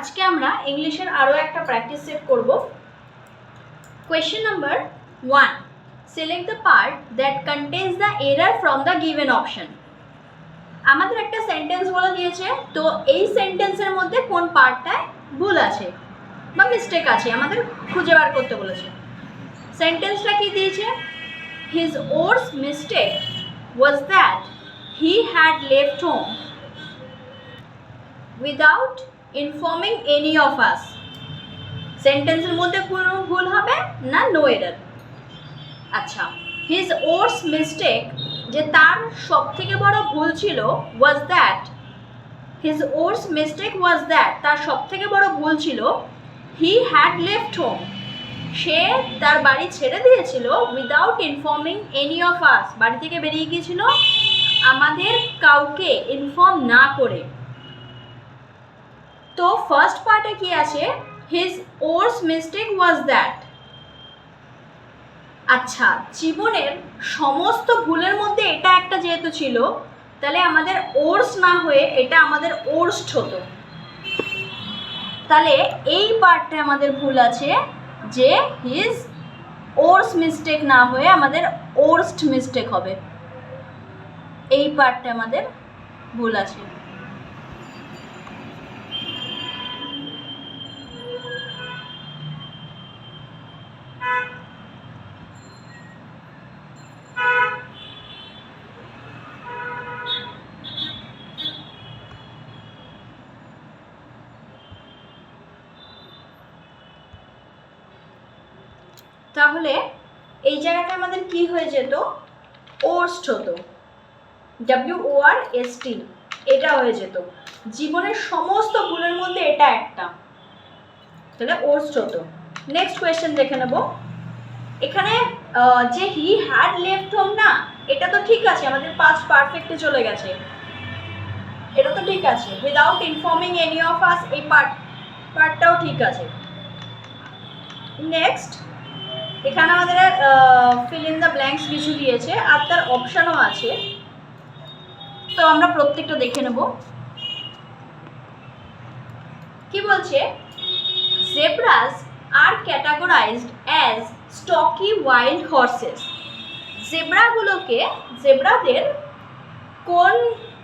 আজকে আমরা ইংলিশের আরও একটা প্র্যাকটিস সেট করব। Question number 1, select the part that contains the error from the given option. আমাদের একটা সেন্টেন্স বলে দিয়েছে, তো এই সেন্টেন্সের মধ্যে কোন পার্টটায় ভুল আছে বা মিস্টেক আছে আমাদের খুঁজে বার করতে বলেছে। সেন্টেন্সটা কি দিয়েছে? His worst mistake was that he had left home without informing any of us. সেন্টেন্সের মধ্যে কোনো ভুল হবে না, নো এরর। আচ্ছা, হিজ ওর্স মিস্টেক, যে তার সব থেকে বড় ভুল ছিল, was that, his worst mistake was that, তার সব থেকে বড় ভুল ছিল, হি হ্যাড লেফট হোম, সে তার বাড়ি ছেড়ে দিয়েছিল, without informing any of us, বাড়ি থেকে বেরিয়ে গিয়েছিল আমাদের কাউকে ইনফর্ম না করে। তো ফার্স্ট পার্টে কি আছে? His worst mistake was that. আচ্ছা, জীবনের সমস্ত ভুলের মধ্যে এটা একটা যেহেতু ছিল, তাহলে আমাদের ওর্স না হয়ে এটা আমাদের ওর্স্ট হতো। তাহলে এই পার্টটা আমাদের ভুল আছে, যে হিজ ওর্স মিস্টেক না হয়ে আমাদের ওর্স্ট মিস্টেক হবে। এই পার্টটা আমাদের ভুল আছে। তো তাহলে এই জায়গাটা আমাদের কি হয়ে যেত? ওর্স্ট হতো, WORST, এটা হয়ে যেত। জীবনের সমস্ত ভুলের মধ্যে এটা একটা, তাহলে ওর্স্ট হতো। নেক্সট কোয়েশ্চেন দেখে নেব। এখানে যে হি হ্যাড লেফট হোম, না এটা তো ঠিক আছে, আমাদের পাস্ট পারফেক্টে চলে গেছে, এটা তো ঠিক আছে। উইদাউট ইনফর্মিং এনি অফ আস, এই পার্টটাও ঠিক আছে। নেক্সট, এখানে আমাদের ফিল ইন দ্য ব্ল্যাঙ্কস কিছু দিয়েছে আর তার অপশানও আছে, তো আমরা প্রত্যেকটা দেখে নেব। কি বলছে? Zebras are categorized as stocky wild horses. জেব্রাদের কোন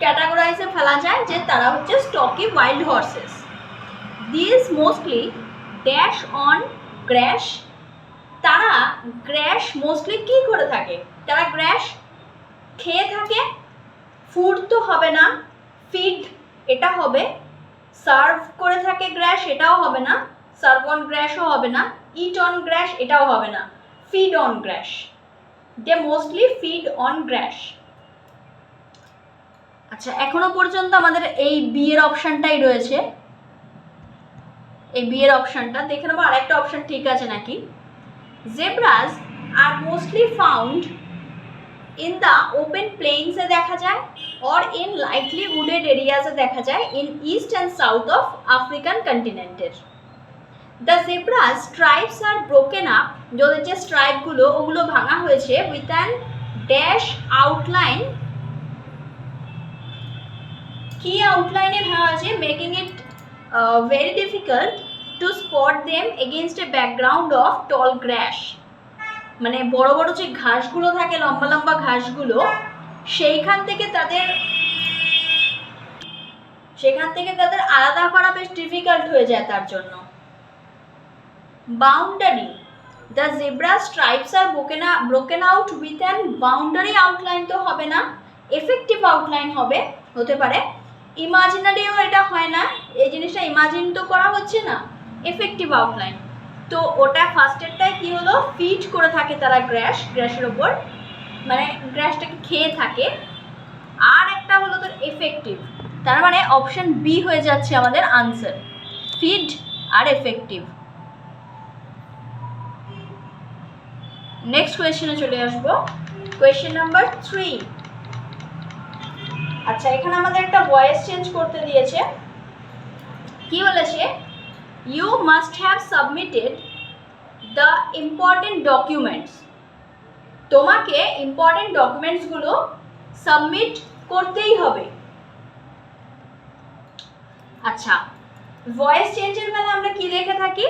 ক্যাটাগরাইজে ফেলা যায়? যে তারা হচ্ছে stocky wild horses. This mostly dash on grass. তারা গ্র্যাশ মোস্টলি কি করে থাকে? তারা গ্র্যাশ খেয়ে থাকে। ফুড তো হবে না, ফিড এটা হবে। সার্ভ করে থাকে গ্র্যাশ, এটাও হবে না। সার্ভ অন গ্র্যাশও হবে না। ইট অন গ্র্যাশ এটাও হবে না। Feed on grass, they mostly feed on grass. আচ্ছা, এখনো পর্যন্ত আমাদের এই বি এর অপশানটাই রয়েছে। এই বি এর অপশানটা দেখে নেবো আরেকটা অপশান ঠিক আছে নাকি। Zebras are mostly found in the open প্লেইনসে দেখা যায়, অর ইন লাইটলি উডেড এরিয়াসে দেখা যায়, in east and south of African কন্টিনেন্টের। The zebras stripes are broken up, যাদের যে স্ট্রাইপগুলো ওগুলো ভাঙা হয়েছে, উইথ অ্যান ড্যাশ আউটলাইন, কি আউটলাইনে ভাঙা হয়েছে? Making it very difficult to spot them against a background of tall grass. মানে বড় বড় যে ঘাসগুলো থাকে, লম্বা লম্বা ঘাসগুলো, সেখান থেকে তাদের আলাদা করা বেশ ডিফিকাল্ট হয়ে যায় তার জন্য। Boundary, the zebra stripes are broken out with an boundary outline তো হবে না, এফেক্টিভ আউটলাইন হতে পারে। ইমাজিনারিও এটা হয় না, এই জিনিসটা ইমাজিন তো করা হচ্ছে না, এফেক্টিভ আউটলাইন। তো ওটা ফার্স্টেরটায় কি হলো? ফিড করে থাকে তারা গ্র্যাশের ওপর, মানে গ্র্যাশটাকে খেয়ে থাকে। আর একটা হলো তোর এফেক্টিভ, তার মানে অপশন বি হয়ে যাচ্ছে আমাদের আনসার, ফিড আর এফেক্টিভ। নেক্সট কোয়েশ্চেনে চলে আসবো। Question number 3। আচ্ছা, এখানে আমাদের একটা ভয়েস চেঞ্জ করতে দিয়েছে। কি বলেছে? You must have submitted the important documents. তোমাকে ইম্পর্টেন্ট ডকুমেন্টসগুলো সাবমিট করতেই হবে। আচ্ছা, ভয়েস চেঞ্জের বেলা আমরা কি লিখে থাকি,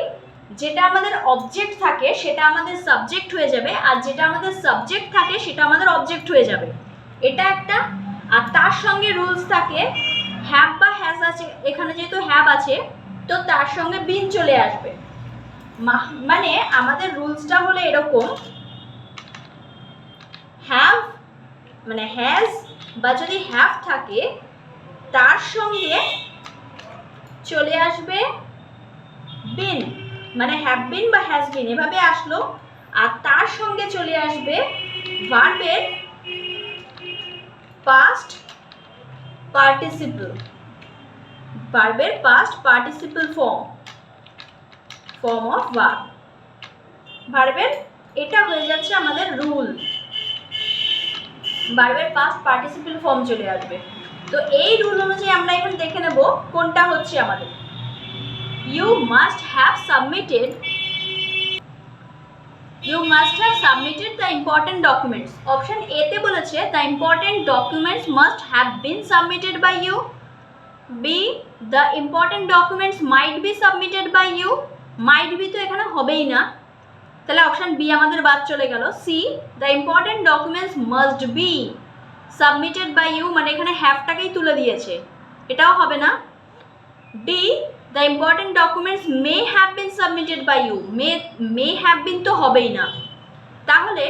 যেটা আমাদের অবজেক্ট থাকে সেটা আমাদের সাবজেক্ট হয়ে যাবে, আর যেটা আমাদের সাবজেক্ট থাকে সেটা আমাদের অবজেক্ট হয়ে যাবে, এটা একটা। আর তার সঙ্গে রুলস থাকে, হ্যাভ বা হ্যাজ আছে, এখানে যেহেতু হ্যাভ আছে তো তার সঙ্গে বিন চলে আসবে। মানে আমাদের রুলসটা হলো এরকম, হ্যাভ মানে হ্যাজ বা যদি হ্যাভ থাকে তার সঙ্গে চলে আসবে বিন, মানে হ্যাভ বিন বা হ্যাজ বিন এভাবে আসলো, আর তার সঙ্গে চলে আসবে ভার্বের পাস্ট পার্টিসিপল, ভার্বের past participle form of verb, ভার্বের এটা হয়ে যাচ্ছে আমাদের রুল, ভার্বের পাস্ট পার্টিসিপল ফর্ম চলে আসবে। তো এই রুল অনুযায়ী আমরা এখন দেখে নেব কোনটা হচ্ছে আমাদের। You must have submitted the important documents. Option A তে বলেছে the important documents must have been submitted by you. B, the important documents might be submitted by you. Might be তো এখানে হবেই না, তাহলে অপশন বি আমাদের বাদ চলে গেল। C, the important documents must be submitted by you, মানে এখানে হ্যাভটাকেই তুলে দিয়েছে, এটাও হবে না। D, the important documents may have been submitted by you, may have been তো হবেই না, তাহলে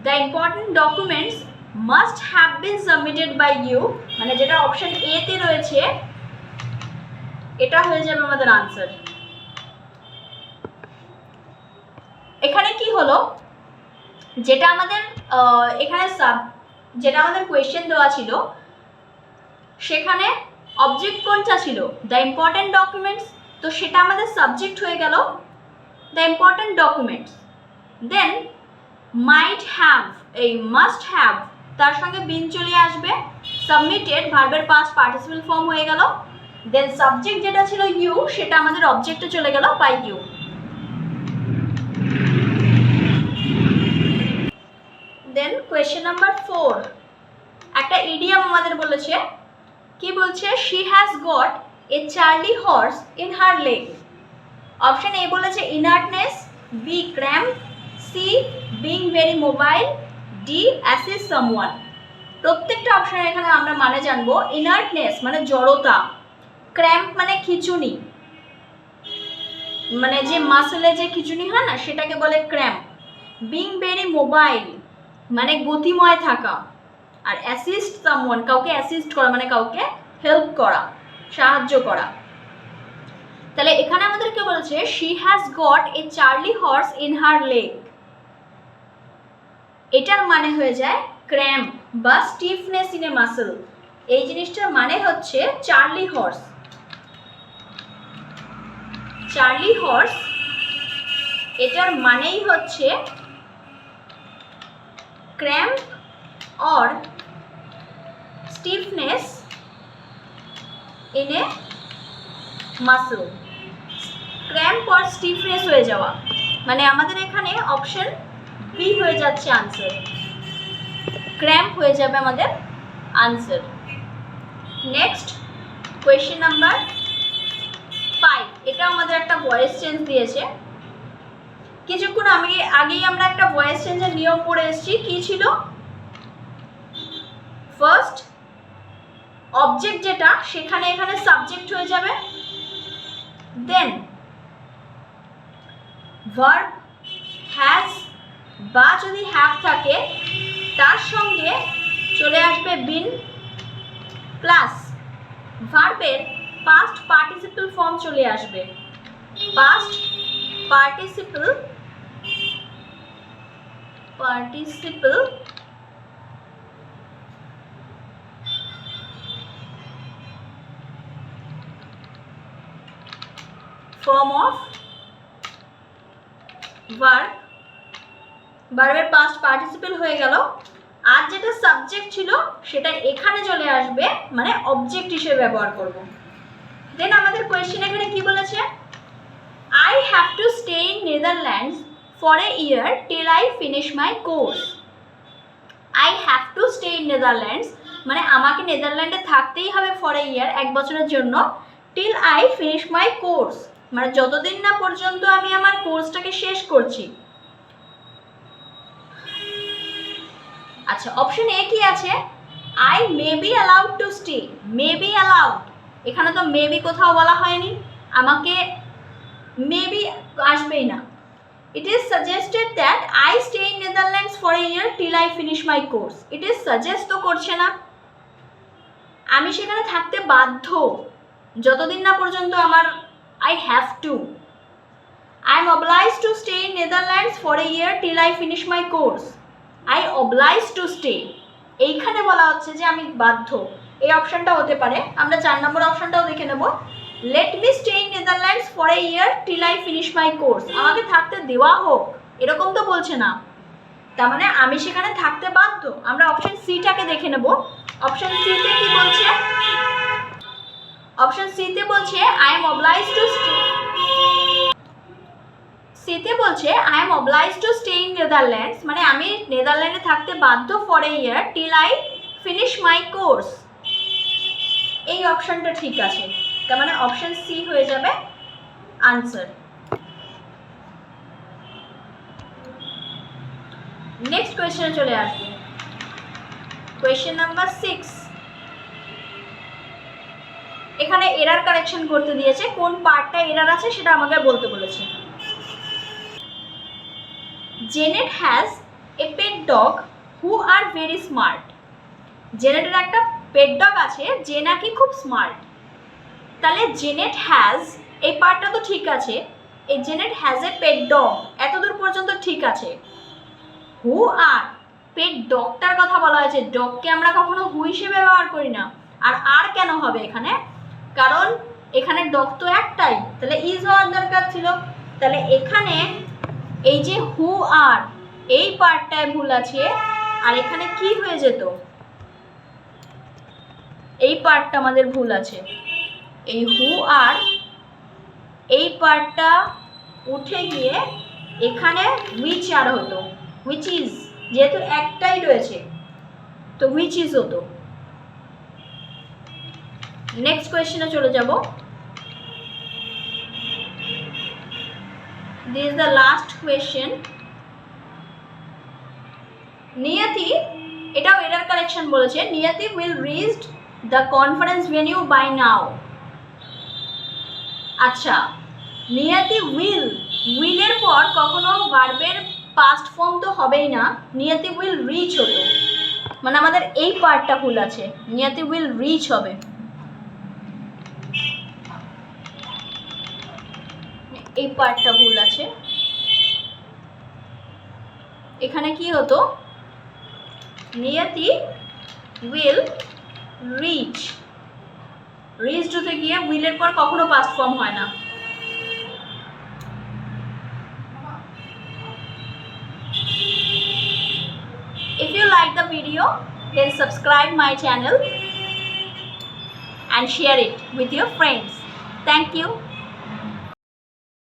the important documents must have been submitted by you, মানে যেটা অপশন এ তে রয়েছে এটা হয়ে যাবে আমাদের আনসার। এখানে কি হলো, যেটা আমাদের এখানে যেটা আমাদের কোয়েশ্চেন দেওয়া ছিল সেখানে অবজেক্ট কোনটা ছিল, দ্য ইম্পর্টেন্ট ডকুমেন্টস, তো সেটা আমাদের সাবজেক্ট হয়ে গেল the important documents. Then might have, এই মাস্ট হ্যাভ তার সঙ্গে বিন চলে আসবে, সাবমিটেড ভার্বের পাস্ট পার্টিসিপল ফর্ম হয়ে গেল, দেন সাবজেক্ট যেটা ছিল ইউ সেটা আমাদের অবজেক্টে চলে গেল by you. Then question number 4, একটা ইডিয়াম আমাদের বলেছে, কি বলছে, she has got a charley horse in her leg. Option A বলেছে inertness, B cramp, C being very mobile, D assist someone. প্রত্যেকটা অপশন এখানে আমরা মানে জানবো। ইনার্টনেস মানে জড়তা, ক্র্যাম্প মানে খিঁচুনি, মানে যে মাসেলে যে খিঁচুনি হয় না সেটাকে বলে ক্র্যাম্প, বিং ভেরি মোবাইল মানে গতিময় থাকা, আর অ্যাসিস্ট সামওয়ান কাউকে অ্যাসিস্ট করা মানে কাউকে হেল্প করা, সাহায্য করা। তাহলে এখানে আমাদেরকে বলছে she has got a charley horse in her leg, এটার মানে হয়ে যায় ক্র্যাম্প বা স্টিফনেস ইন এ মাসেল, এই জিনিসটার মানে হচ্ছে চার্লি হর্স। চার্লি হর্স এটার মানেই হচ্ছে cramp or stiffness in a muscle, cramp or stiffness হয়ে যাওয়া, মানে আমাদের এখানে অপশন বি হয়ে যাচ্ছে আনসার, ক্র্যাম্প হয়ে যাবে আমাদের আনসার। নেক্সট কোয়েশ্চেন নাম্বার 5, এটা আমাদের একটা ভয়েস চেঞ্জ দিয়েছে। কিছুক্ষণ আগেই আমরা একটা ভয়েস চেঞ্জের নিয়ম পড়ে এসেছি, কি ছিল, ফার্স্ট অবজেক্ট যেটা সেখানে এখানে সাবজেক্ট হয়ে যাবে, দেন ভার্ব হ্যাজ বা যদি হ্যাভ থাকে তার সঙ্গে চলে আসবে বিন, প্লাস ভার্বের পাস্ট পার্টিসিপল ফর্ম চলে আসবে, past participle form of verb, ভার্বের পাস্ট পার্টিসিপল হয়ে গেল, আর যেটা সাবজেক্ট ছিল সেটা এখানে চলে আসবে, মানে অবজেক্ট হিসেবে ব্যবহার করব। দেন আমাদের কোয়েশ্চেন এখানে কি বলেছে, I have to stay in Netherlands for a year till I finish my course. I have to stay in Netherlands মানে আমাকে নেদারল্যান্ডে থাকতেই হবে ফর এ ইয়ার, এক বছরের জন্য, till I finish my course, মানে যতদিন না পর্যন্ত আমি আমার কোর্সটাকে শেষ করছি। আচ্ছা, অপশন এ কি আছে? I may be allowed to stay. May be allowed, এখানে তো মে বি কোথাও বলা হয়নি, আমাকে মে বি আসবেই না। It is suggested that I stay in Netherlands for a year till I finish my course. It is suggest তো করছে না, আমি সেখানে থাকতে বাধ্য যতদিন না পর্যন্ত আমার I have to. I am oblige to stay in Netherlands for a year till I finish my course. I oblige to stay, এইখানে বলা হচ্ছে যে আমি বাধ্য। এই অপশানটা হতে পারে। আমরা 4 নম্বর অপশানটাও দেখে নেব। Let me stay in Netherlands for a year till I finish my course, আমাকে থাকতে দেওয়া হোক, এরকম তো বলছে না, তার মানে আমি সেখানে থাকতে বাধ্য। আমরা অপশন সিটাকে দেখে নেব। অপশন সিতে কি বলছে? অপশন সিতে বলছে I am oblige to stay, সিতে বলছে I am oblige to stay in Netherlands, মানে আমি নেদারল্যান্ডে থাকতে বাধ্য for a year till I finish my course. এই অপশনটা ঠিক আছে, তার মানে অপশন সি হয়ে যাবে আনসার। নেক্সট কোয়েশ্চেনে চলে আসবো। কোয়েশ্চেন নাম্বার 6, এখানে এরার কারেকশন করতে দিয়েছে, কোন পার্টটা এরার আছে সেটা আমাকে বলতে বলেছে। Janet has a pet dog who are very smart. জেনেটের একটা পেট ডগ আছে যে নাকি খুব স্মার্ট। তাহলে জেনেট হ্যাজ, এই পার্টটা তো ঠিক আছে, এই জেনেট হ্যাজ এ পেট ডগ এতদূর পর্যন্ত ঠিক আছে। হু আর, পেট ডগটার কথা বলা হয়েছে, ডগকে আমরা কখনো হু হিসেবে ব্যবহার করি না। আর কেন হবে এখানে? কারণ এখানে ডগ তো একটাই, তাহলে ইজ হওয়ার দরকার ছিল। তাহলে এখানে এই যে হু আর, এই পার্টটায় ভুল আছে, আর এখানে কি হয়ে যেত? এই পার্টটা আমাদের ভুল আছে। এই হু আর এই পার্টটা উঠে গিয়ে এখানে হুইচ আর হতো, হুইচ ইজ, যেহেতু একটাই রয়েছে তো হুইচ ইজ হতো। নেক্সট কোয়েশ্চেনে চলে যাব। This is the last question. Niyati, এটাও এরার কারেকশন বলেছে, Niyati will reached the conference venue by now. আচ্ছা, নিয়তি উইল, উইলের পর কখনো ভার্বের পাস্ট ফর্ম তো হবেই না, নিয়তি উইল রিচ হতো, মানে আমাদের এই পার্টটা ভুল আছে, নিয়তি উইল রিচ হবে। এই পার্টটা ভুল আছে, এখানে কি হতো? নিয়তি উইল রিচ, রিচড হতে গিয়ে উইলের পর কখনো পাস্ট ফর্ম হয় না। If you like the video, then subscribe my channel and share it with your friends. Thank you.